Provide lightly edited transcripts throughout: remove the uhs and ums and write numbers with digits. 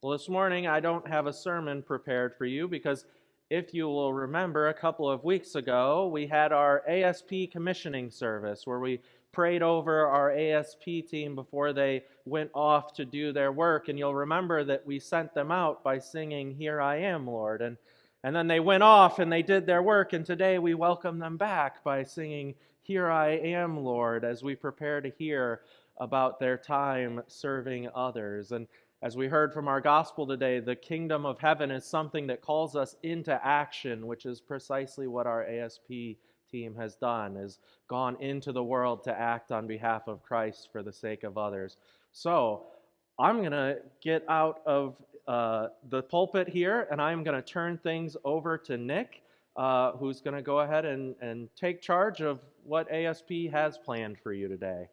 Well, this morning I don't have a sermon prepared for you because if you will remember, a couple of weeks ago we had our ASP commissioning service where we prayed over our ASP team before they went off to do their work. And you'll remember that we sent them out by singing, "Here I Am, Lord." And then they went off and they did their work. And today we welcome them back by singing, "Here I Am, Lord," as we prepare to hear about their time serving others. And as we heard from our gospel today, the kingdom of heaven is something that calls us into action, which is precisely what our ASP team has done, is gone into the world to act on behalf of Christ for the sake of others. So I'm going to get out of the pulpit here, and I'm going to turn things over to Nick, who's going to go ahead and take charge of what ASP has planned for you today.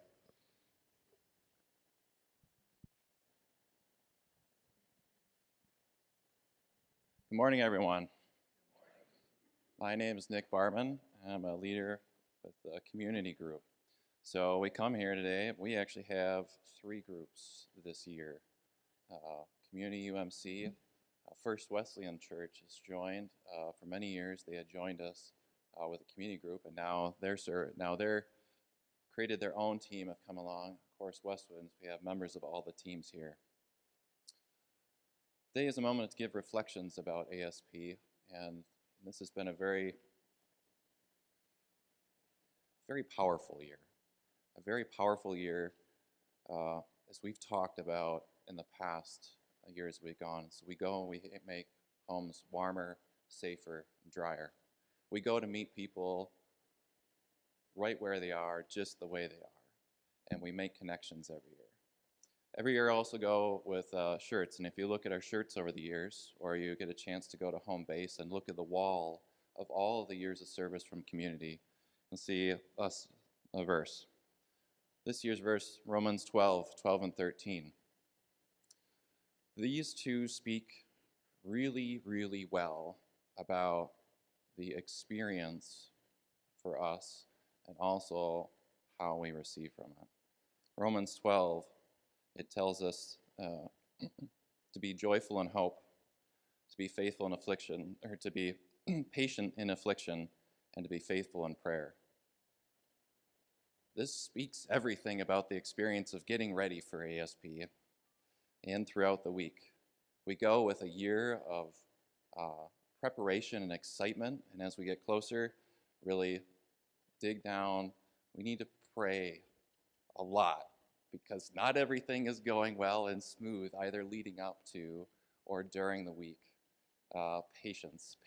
Good morning, everyone. My name is Nick Bartman, and I'm a leader with the community group. So we come here today. We actually have 3 groups this year. Community UMC, First Wesleyan Church has joined. For many years, they had joined us with a community group, and now they're created their own team, have come along. Of course, Wesleyan, we have members of all the teams here. Today is a moment to give reflections about ASP, and this has been a very, very powerful year. A very powerful year, as we've talked about in the past years we've gone. So we go and we make homes warmer, safer, and drier. We go to meet people right where they are, just the way they are, and we make connections every year. Every year I also go with shirts, and if you look at our shirts over the years, or you get a chance to go to home base and look at the wall of all of the years of service from community, you'll see a verse. This year's verse, Romans 12 and 13. These two speak really, really well about the experience for us and also how we receive from it. Romans 12, it tells us to be joyful in hope, to be faithful in affliction, or to be patient in affliction, and to be faithful in prayer. This speaks everything about the experience of getting ready for ASP and throughout the week. We go with a year of preparation and excitement, and as we get closer, really dig down. We need to pray a lot because not everything is going well and smooth, either leading up to or during the week. Patience.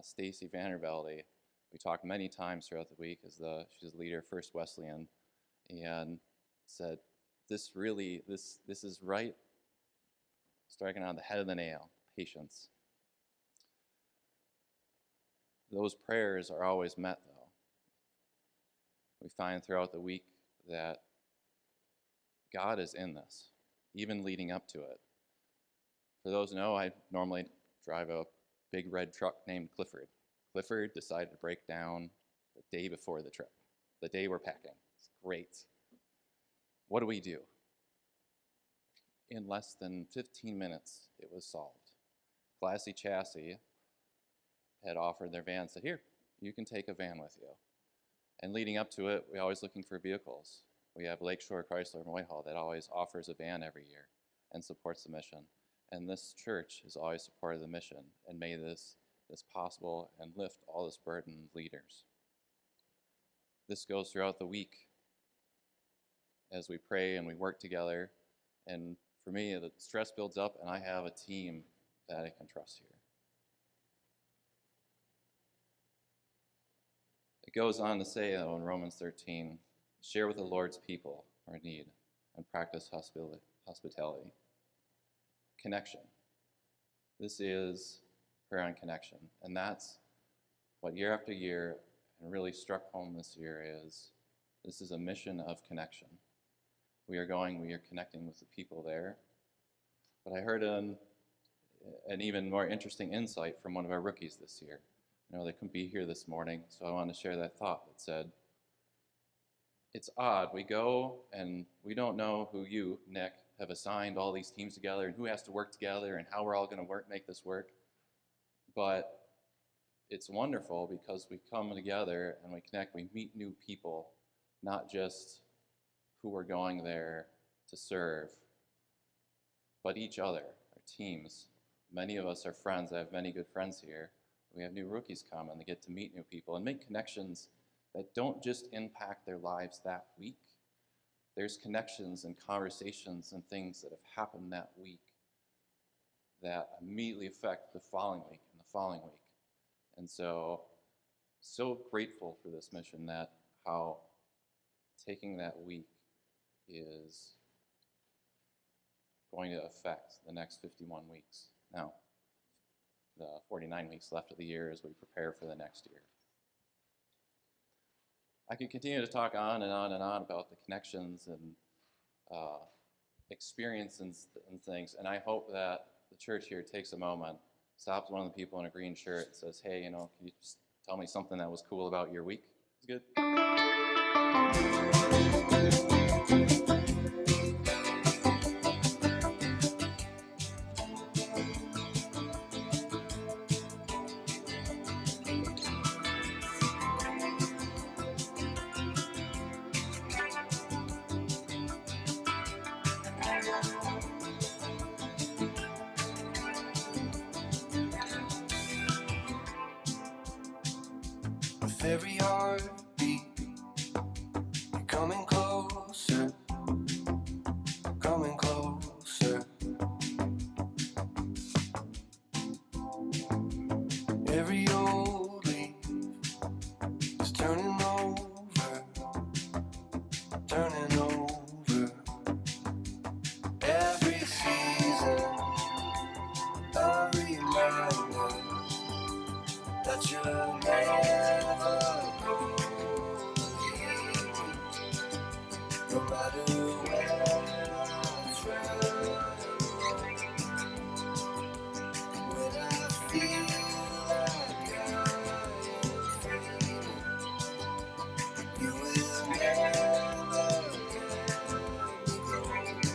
Stacy Vandervelde, we talked many times throughout the week as she's the leader of First Wesleyan, and said, this is right, striking on the head of the nail, patience. Those prayers are always met, though. We find throughout the week that God is in this, even leading up to it. For those who know, I normally drive a big red truck named Clifford. Clifford decided to break down the day before the trip, the day we're packing. It's great. What do we do? In less than 15 minutes, it was solved. Classy Chassis had offered their van, said, here, you can take a van with you. And leading up to it, we're always looking for vehicles. We have Lakeshore Chrysler and Whitehall that always offers a van every year and supports the mission. And this church has always supported the mission and made this possible and lift all this burden leaders. This goes throughout the week as we pray and we work together. And for me, the stress builds up, and I have a team that I can trust here. It goes on to say, though, in Romans 13, share with the Lord's people our need and practice hospitality. Connection. This is prayer on connection, and that's what year after year, and really struck home this year, is this is a mission of connection. We are connecting with the people there. But I heard an even more interesting insight from one of our rookies this year. I know they couldn't be here this morning, so I wanted to share that thought that said, it's odd, we go and we don't know who you, Nick, have assigned all these teams together and who has to work together and how we're all going to make this work. But it's wonderful because we come together and we connect, we meet new people, not just who we're going there to serve, but each other, our teams. Many of us are friends. I have many good friends here. We have new rookies come and they get to meet new people and make connections that don't just impact their lives that week. There's connections and conversations and things that have happened that week that immediately affect the following week and the following week. And so grateful for this mission, that how taking that week is going to affect the next 51 weeks. Now, the 49 weeks left of the year as we prepare for the next year. I could continue to talk on and on and on about the connections and experiences and things, and I hope that the church here takes a moment, stops one of the people in a green shirt and says, hey, can you just tell me something that was cool about your week? It's good. With every heartbeat, you're coming closer, coming closer. Every old leaf is turning over, turning over. Every season, a reminder that you're never going to leave me, no matter where I travel. When I feel like I am free, you will never let me go.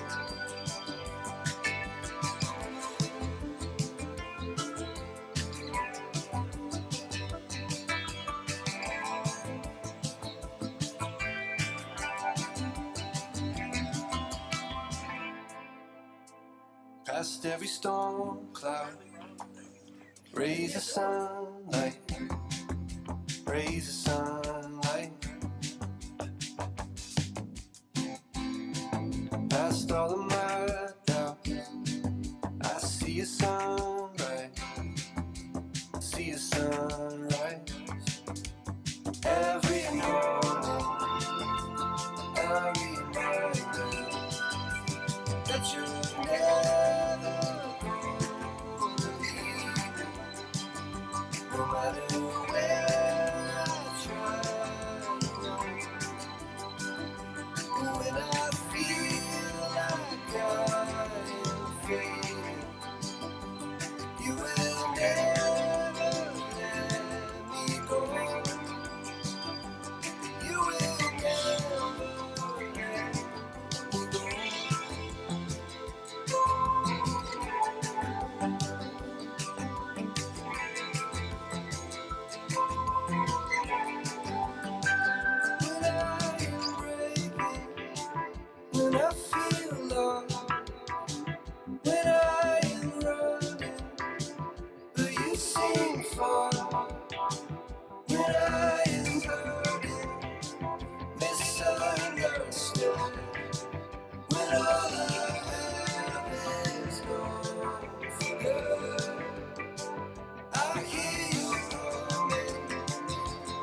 Past every storm cloud, rays of sunlight, rays of sunlight. Past all of my doubts, I see a sunrise, see a sunrise. Every morning, a reminder that you're never gonna leave me, no matter where I try. When I feel like I am fading, you will never let me go. You will never let me go. When I am breaking, when I feel lost, when I am running, but you seem far. When I am hurting, misunderstood, when all I have is gone for good, I hear you coming,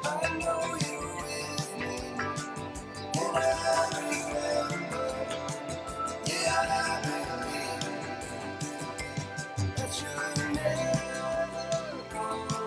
I know you're with me, and I remember, yeah, I believe that you're never gonna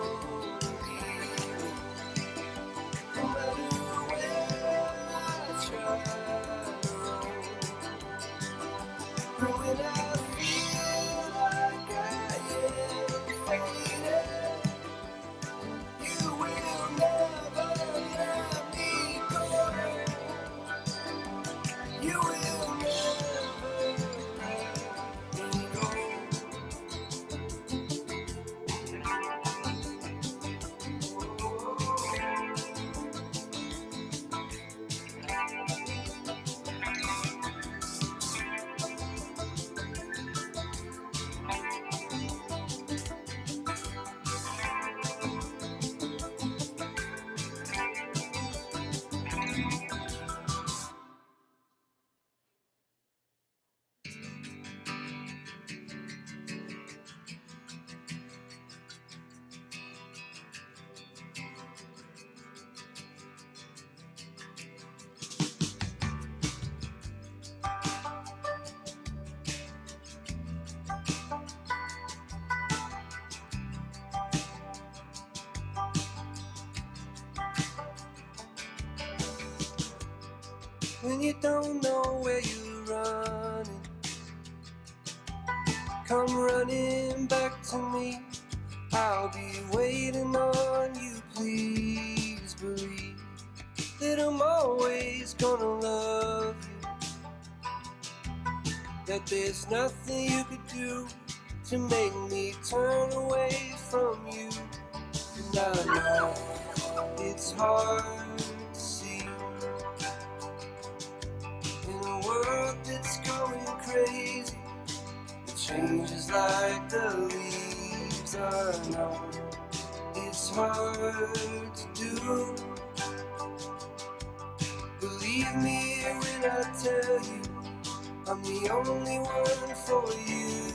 when you don't know where you're running. Come running back to me, I'll be waiting on you. Please believe that I'm always gonna love you, that there's nothing you could do to make me turn away from you. And I know it's hard to see in a world that's going crazy. It changes like the leaves. I know it's hard to do. Believe me when I tell you I'm the only one for you.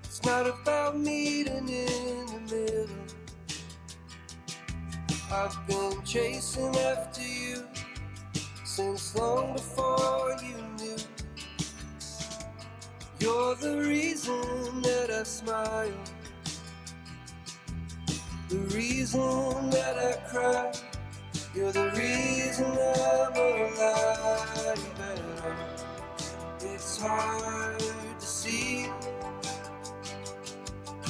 It's not about meeting in the middle. I've been chasing after you since long before you knew. You're the reason that I smile, the reason that I cry. You're the reason I'm alive. And it's hard to see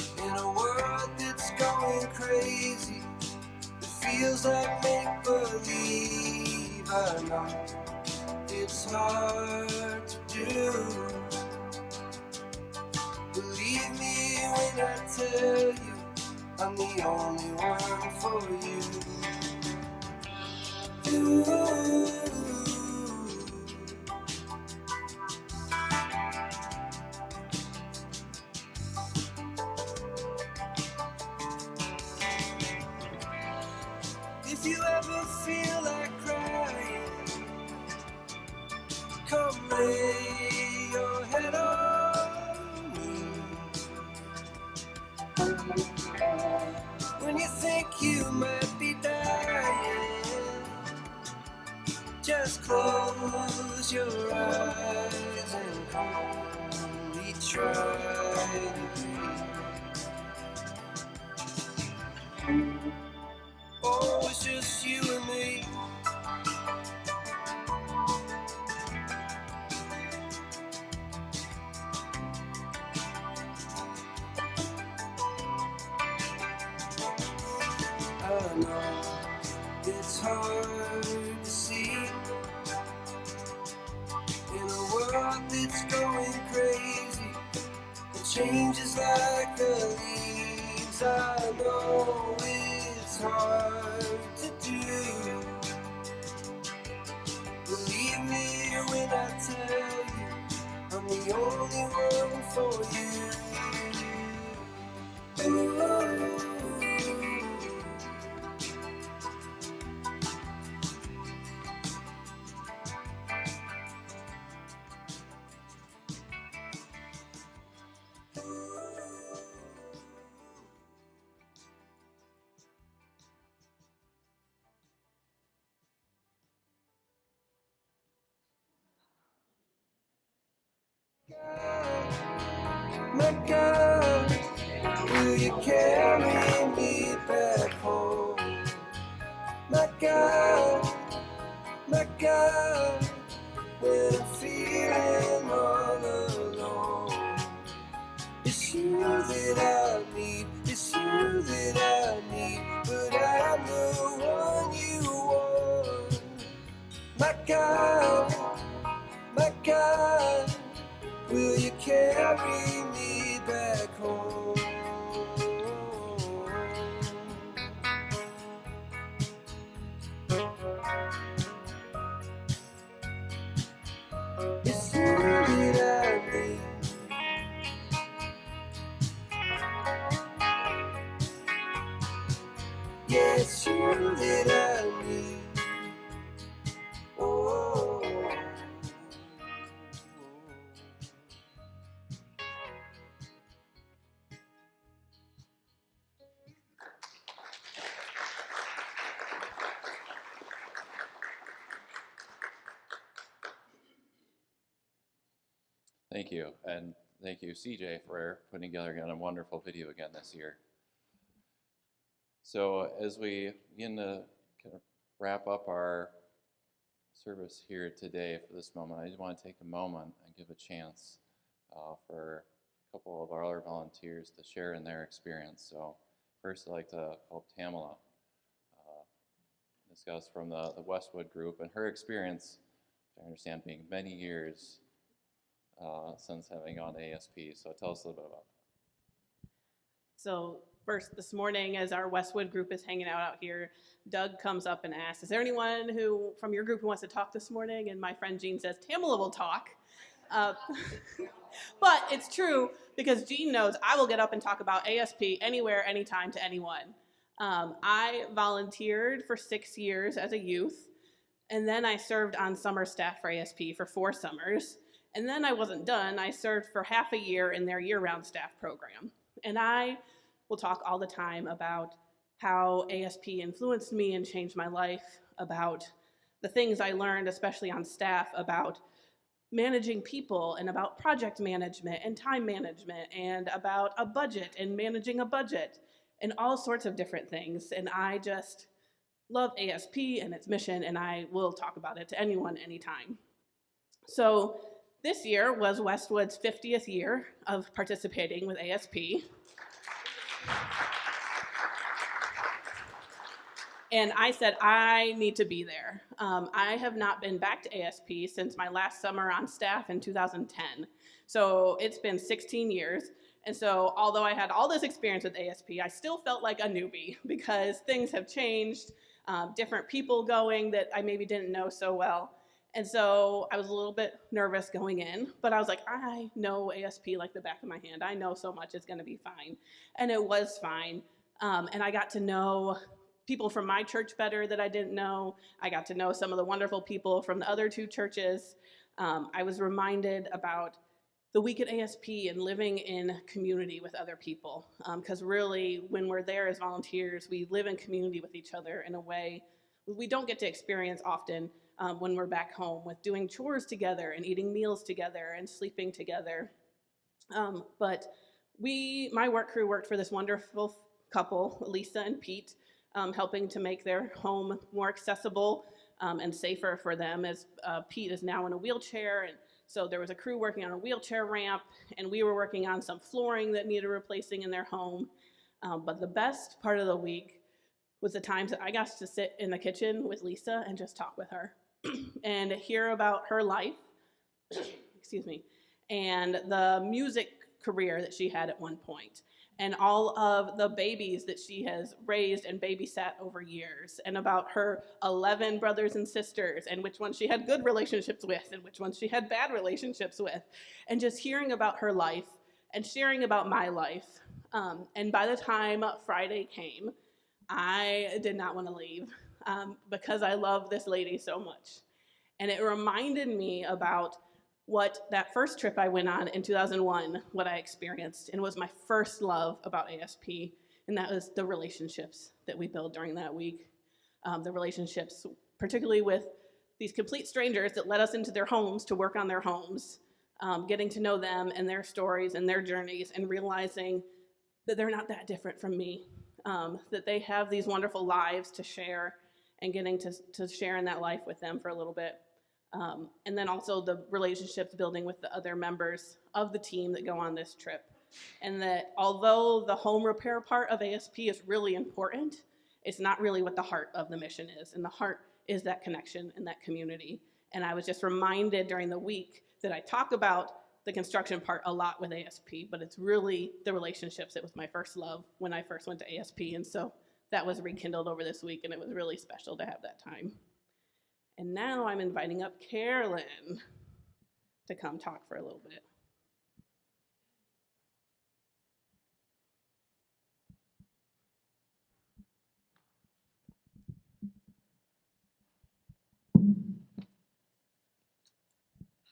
in a world that's going crazy. It feels like make believe. I know it's hard to do. Believe me when I tell you I'm the only one for you. If you ever feel like crying, come lay your head on me. When you think you might be dying, just close your eyes and calmly try to breathe. Oh, it's just you and me. I know it's hard to see in a world that's going crazy. It changes like the leaves. I know it's hard to do. Believe me when I tell you I'm the only one for you. Ooh. My God, will you carry me back home? My God, when I'm feeling all alone. It's you that I need, it's you that I need, but I'm the one you want. My God, will you carry me back home? It's you that I need. Yeah, it's you that I need. Oh. Thank you, and thank you, CJ, for putting together again a wonderful video again this year. So as we begin to kind of wrap up our service here today for this moment, I just want to take a moment and give a chance for a couple of our other volunteers to share in their experience. So first I'd like to call Tamala, discuss from the Westwood group and her experience, which I understand being many years since having gone to ASP. So tell us a little bit about that. So first, this morning, as our Westwood group is hanging out here, Doug comes up and asks, is there anyone who from your group who wants to talk this morning? And my friend Jean says, Tamala will talk. But it's true, because Jean knows I will get up and talk about ASP anywhere, anytime, to anyone. I volunteered for 6 years as a youth, and then I served on summer staff for ASP for 4 summers. And then I wasn't done. I served for half a year in their year-round staff program. And I will talk all the time about how ASP influenced me and changed my life, about the things I learned, especially on staff, about managing people and about project management and time management and about a budget and managing a budget and all sorts of different things. And I just love ASP and its mission, and I will talk about it to anyone, anytime. So this year was Westwood's 50th year of participating with ASP. And I said, I need to be there. I have not been back to ASP since my last summer on staff in 2010. So it's been 16 years. And so although I had all this experience with ASP, I still felt like a newbie because things have changed, different people going that I maybe didn't know so well. And so I was a little bit nervous going in, but I was like, I know ASP like the back of my hand. I know so much is going to be fine. And it was fine. And I got to know people from my church better that I didn't know. I got to know some of the wonderful people from the other 2 churches. I was reminded about the week at ASP and living in community with other people. Because really, when we're there as volunteers, we live in community with each other in a way we don't get to experience often when we're back home, with doing chores together and eating meals together and sleeping together. But my work crew worked for this wonderful couple, Lisa and Pete, helping to make their home more accessible and safer for them, as Pete is now in a wheelchair. And so there was a crew working on a wheelchair ramp, and we were working on some flooring that needed replacing in their home. But the best part of the week was the times that I got to sit in the kitchen with Lisa and just talk with her and hear about her life, excuse me, and the music career that she had at one point, and all of the babies that she has raised and babysat over years, and about her 11 brothers and sisters, and which ones she had good relationships with and which ones she had bad relationships with, and just hearing about her life and sharing about my life. And by the time Friday came, I did not want to leave because I love this lady so much. And it reminded me about what that first trip I went on in 2001, what I experienced, and was my first love about ASP, and that was the relationships that we built during that week. The relationships, particularly with these complete strangers that let us into their homes to work on their homes, getting to know them and their stories and their journeys, and realizing that they're not that different from me, that they have these wonderful lives to share, and getting to share in that life with them for a little bit. And then also the relationships building with the other members of the team that go on this trip. And that although the home repair part of ASP is really important, it's not really what the heart of the mission is. And the heart is that connection and that community. And I was just reminded during the week that I talk about the construction part a lot with ASP, but it's really the relationships. It was my first love when I first went to ASP. And so that was rekindled over this week, and it was really special to have that time. And now I'm inviting up Carolyn to come talk for a little bit.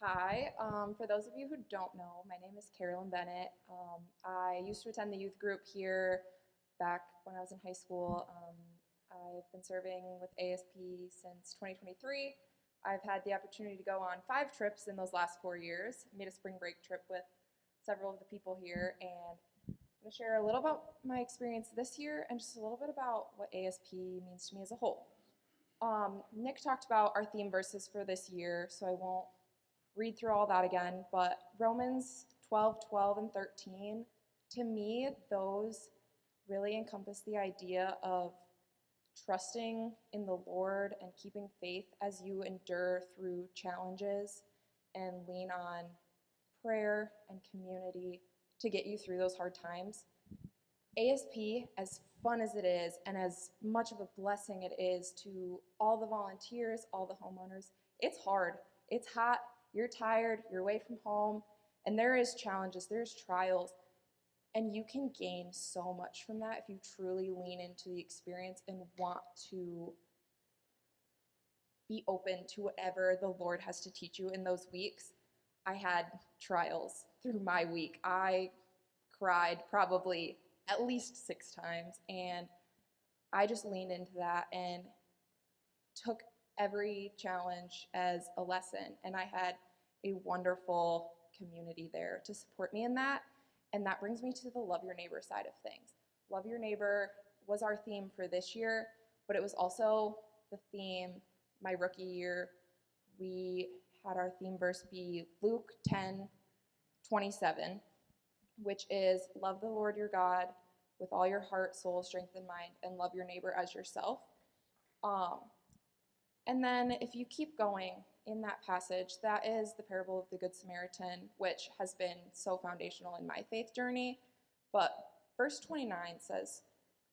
Hi, for those of you who don't know, my name is Carolyn Bennett. I used to attend the youth group here back when I was in high school. I've been serving with ASP since 2023. I've had the opportunity to go on 5 trips in those last 4 years. I made a spring break trip with several of the people here, and I'm going to share a little about my experience this year and just a little bit about what ASP means to me as a whole. Nick talked about our theme verses for this year, so I won't read through all that again, but Romans 12, 12, and 13, to me, those really encompass the idea of trusting in the Lord and keeping faith as you endure through challenges and lean on prayer and community to get you through those hard times. ASP, as fun as it is and as much of a blessing it is to all the volunteers, all the homeowners, it's hard, it's hot, you're tired, you're away from home, and there is challenges, there's trials, and you can gain so much from that if you truly lean into the experience and want to be open to whatever the Lord has to teach you in those weeks. I had trials through my week. I cried probably at least 6 times, and I just leaned into that and took every challenge as a lesson, and I had a wonderful community there to support me in that. And that brings me to the love your neighbor side of things. Love your neighbor was our theme for this year, but it was also the theme my rookie year. We had our theme verse be Luke 10:27, which is love the Lord your God with all your heart, soul, strength, and mind, and love your neighbor as yourself. And then if you keep going in that passage, that is the parable of the Good Samaritan, which has been so foundational in my faith journey. But verse 29 says,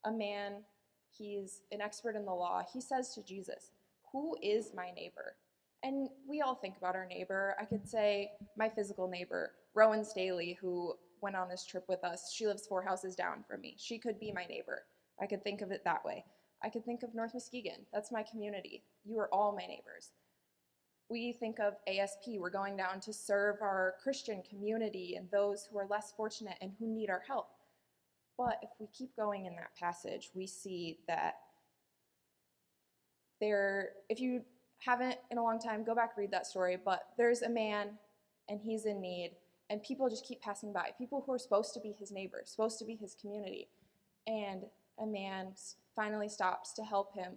a man, he's an expert in the law, he says to Jesus, who is my neighbor? And we all think about our neighbor. I could say my physical neighbor, Rowan Staley, who went on this trip with us. She lives 4 houses down from me. She could be my neighbor. I could think of it that way. I could think of North Muskegon. That's my community. You are all my neighbors. We think of ASP. We're going down to serve our Christian community and those who are less fortunate and who need our help. But if we keep going in that passage, we see that if you haven't in a long time, go back, read that story, but there's a man and he's in need, and people just keep passing by, people who are supposed to be his neighbors, supposed to be his community, and a man finally stops to help him,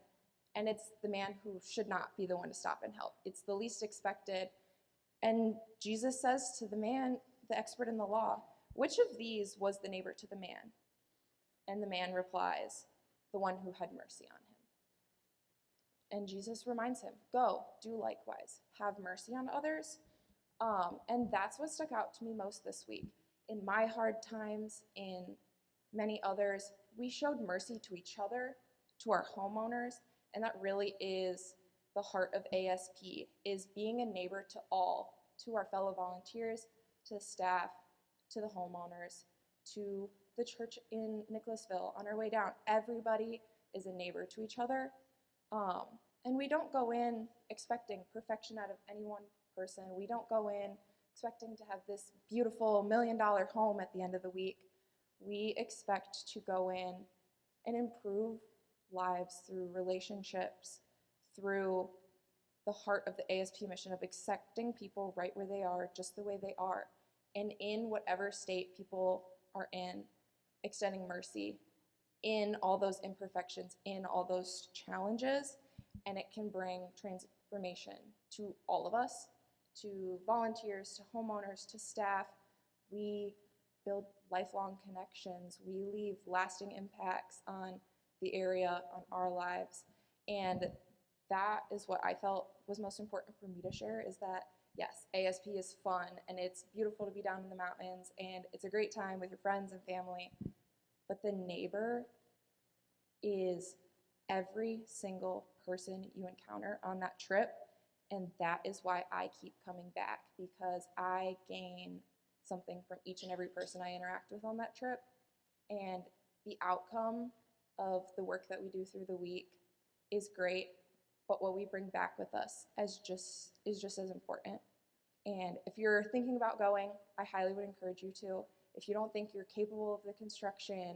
and it's the man who should not be the one to stop and help. It's the least expected, and Jesus says to the man, the expert in the law, which of these was the neighbor to the man? And the man replies, the one who had mercy on him. And Jesus reminds him, go, do likewise, have mercy on others. And that's what stuck out to me most this week. In my hard times, in many others, we showed mercy to each other, to our homeowners, and that really is the heart of ASP, is being a neighbor to all, to our fellow volunteers, to the staff, to the homeowners, to the church in Nicholasville on our way down. Everybody is a neighbor to each other. And we don't go in expecting perfection out of any one person. We don't go in expecting to have this beautiful $1 million home at the end of the week. We expect to go in and improve lives through relationships, through the heart of the ASP mission of accepting people right where they are, just the way they are, and in whatever state people are in, extending mercy in all those imperfections, in all those challenges, and it can bring transformation to all of us, to volunteers, to homeowners, to staff. We build lifelong connections. We leave lasting impacts on the area, on our lives, and that is what I felt was most important for me to share, is that yes, ASP is fun, and it's beautiful to be down in the mountains, and it's a great time with your friends and family, but the neighbor is every single person you encounter on that trip, and that is why I keep coming back, because I gain something from each and every person I interact with on that trip, and the outcome of the work that we do through the week is great, but what we bring back with us is just as important. And if you're thinking about going, I highly would encourage you to. If you don't think you're capable of the construction,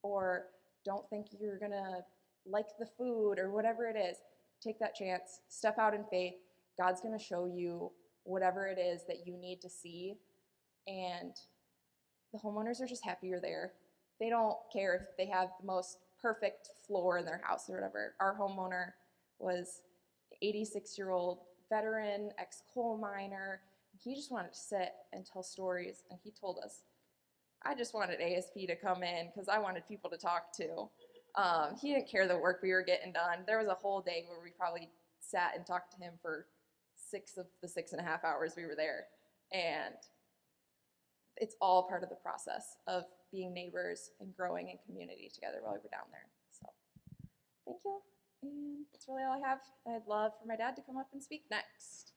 or don't think you're gonna like the food, or whatever it is, take that chance, step out in faith, God's going to show you whatever it is that you need to see. And the homeowners are just happy you're there. They don't care if they have the most perfect floor in their house or whatever. Our homeowner was an 86-year-old veteran, ex-coal miner. He just wanted to sit and tell stories, and he told us, I just wanted ASP to come in because I wanted people to talk to. He didn't care the work we were getting done. There was a whole day where we probably sat and talked to him for 6 of the 6.5 hours we were there. And it's all part of the process of being neighbors and growing in community together while we were down there. So thank you. And that's really all I have. I'd love for my dad to come up and speak next.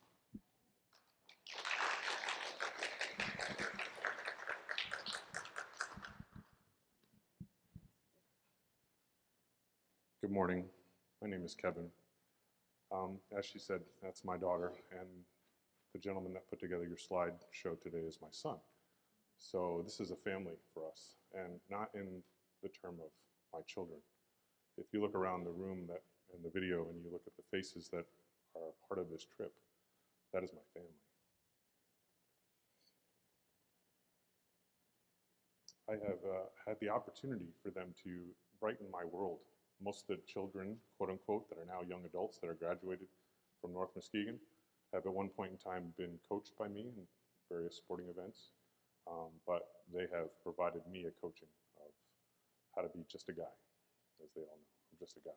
Good morning. My name is Kevin. As she said, that's my daughter, and the gentleman that put together your slideshow today is my son. So this is a family for us, and not in the term of my children. If you look around the room that in the video and you look at the faces that are part of this trip, that is my family. I have had the opportunity for them to brighten my world. Most of the children, quote unquote, that are now young adults that are graduated from North Muskegon have at one point in time been coached by me in various sporting events, but they have provided me a coaching of how to be just a guy, as they all know. I'm just a guy.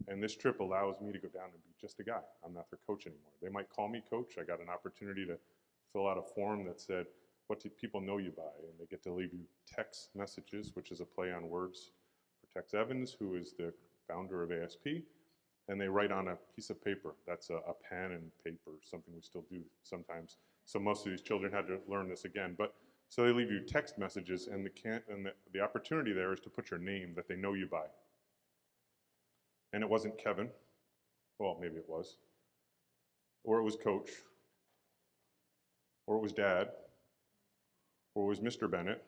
And this trip allows me to go down and be just a guy. I'm not their coach anymore. They might call me coach. I got an opportunity to fill out a form that said, what do people know you by? And they get to leave you text messages, which is a play on words for Tex Evans, who is the founder of ASP. And they write on a piece of paper. That's a pen and paper, something we still do sometimes. So most of these children had to learn this again. But so they leave you text messages, and the opportunity there is to put your name that they know you by. And it wasn't Kevin. Well, maybe it was. Or it was Coach. Or it was Dad. Or it was Mr. Bennett.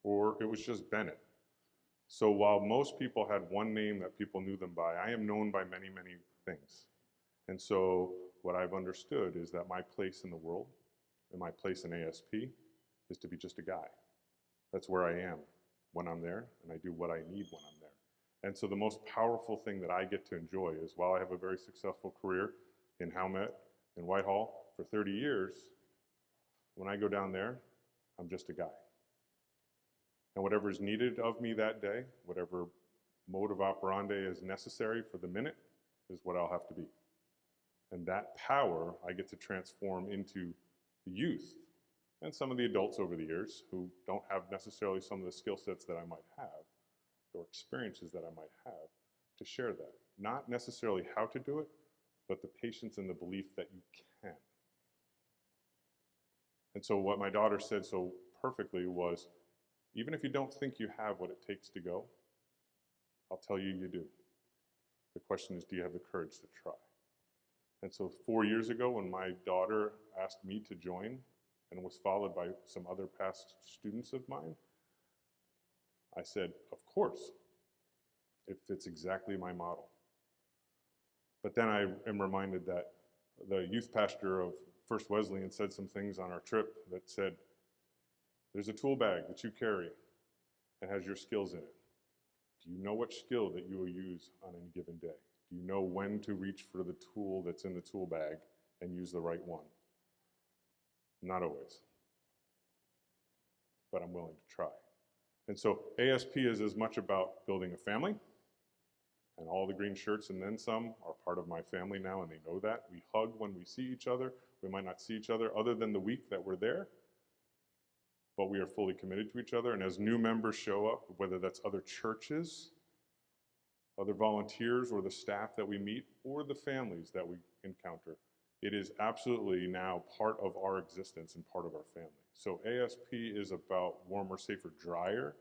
Or it was just Bennett. So while most people had one name that people knew them by, I am known by many, many things. And so what I've understood is that my place in the world and my place in ASP is to be just a guy. That's where I am when I'm there, and I do what I need when I'm there. And so the most powerful thing that I get to enjoy is, while I have a very successful career in Howmet and Whitehall for 30 years, when I go down there, I'm just a guy. And whatever is needed of me that day, whatever mode of operandi is necessary for the minute, is what I'll have to be. And that power I get to transform into the youth and some of the adults over the years who don't have necessarily some of the skill sets that I might have or experiences that I might have, to share that. Not necessarily how to do it, but the patience and the belief that you can. And so what my daughter said so perfectly was, even if you don't think you have what it takes to go, I'll tell you, you do. The question is, do you have the courage to try? And so 4 years ago, when my daughter asked me to join and was followed by some other past students of mine, I said, of course. It fits exactly my model. But then I am reminded that the youth pastor of First Wesleyan said some things on our trip that said, there's a tool bag that you carry and has your skills in it. Do you know which skill that you will use on any given day? Do you know when to reach for the tool that's in the tool bag and use the right one? Not always. But I'm willing to try. And so ASP is as much about building a family, and all the green shirts and then some are part of my family now, and they know that. We hug when we see each other. We might not see each other other than the week that we're there, but we are fully committed to each other. And as new members show up, whether that's other churches, other volunteers, or the staff that we meet, or the families that we encounter, it is absolutely now part of our existence and part of our family. So ASP is about warmer, safer, drier,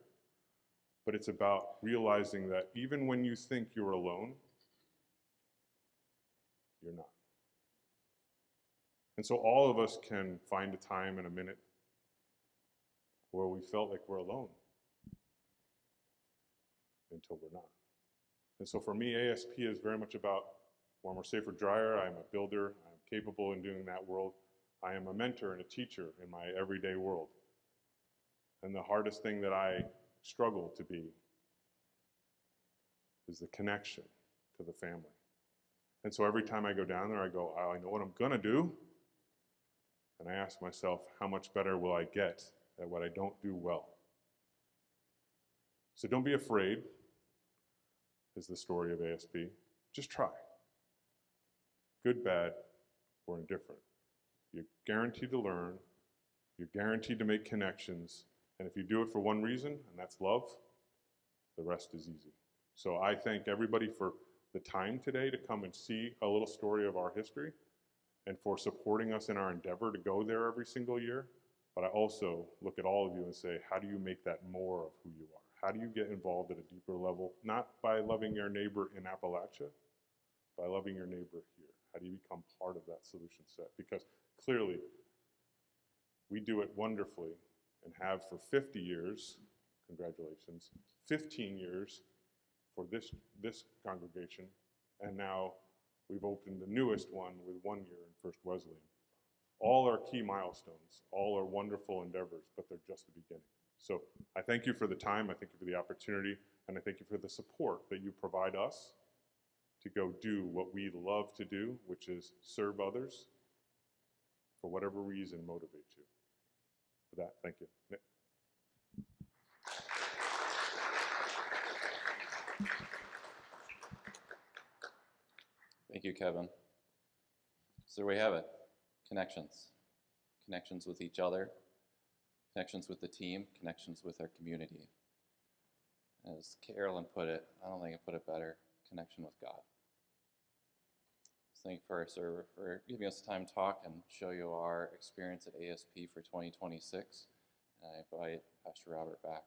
but it's about realizing that even when you think you're alone, you're not. And so all of us can find a time and a minute where we felt like we're alone until we're not. And so for me, ASP is very much about warmer, safer, drier. I'm a builder, I'm a capable in doing that world. I am a mentor and a teacher in my everyday world. And the hardest thing that I struggle to be is the connection to the family. And so every time I go down there, I go, I know what I'm going to do. And I ask myself, how much better will I get at what I don't do well? So don't be afraid, is the story of ASP. Just try. Good, bad, or indifferent. You're guaranteed to learn. You're guaranteed to make connections. And if you do it for one reason, and that's love, the rest is easy. So I thank everybody for the time today to come and see a little story of our history and for supporting us in our endeavor to go there every single year. But I also look at all of you and say, how do you make that more of who you are? How do you get involved at a deeper level, not by loving your neighbor in Appalachia, by loving your neighbor here? How do you become part of that solution set? Because clearly, we do it wonderfully and have for 50 years, congratulations, 15 years for this congregation, and now we've opened the newest one with 1 year in First Wesleyan. All are key milestones, all are wonderful endeavors, but they're just the beginning. So I thank you for the time, I thank you for the opportunity, and I thank you for the support that you provide us to go do what we love to do, which is serve others for whatever reason motivates you. For that, thank you. Nick. Thank you, Kevin. So there we have it. Connections. Connections with each other, connections with the team, connections with our community. As Carolyn put it, I don't think I put it better, connection with God. So thank you for our server for giving us time to talk and show you our experience at ASP for 2026. And I invite Pastor Robert back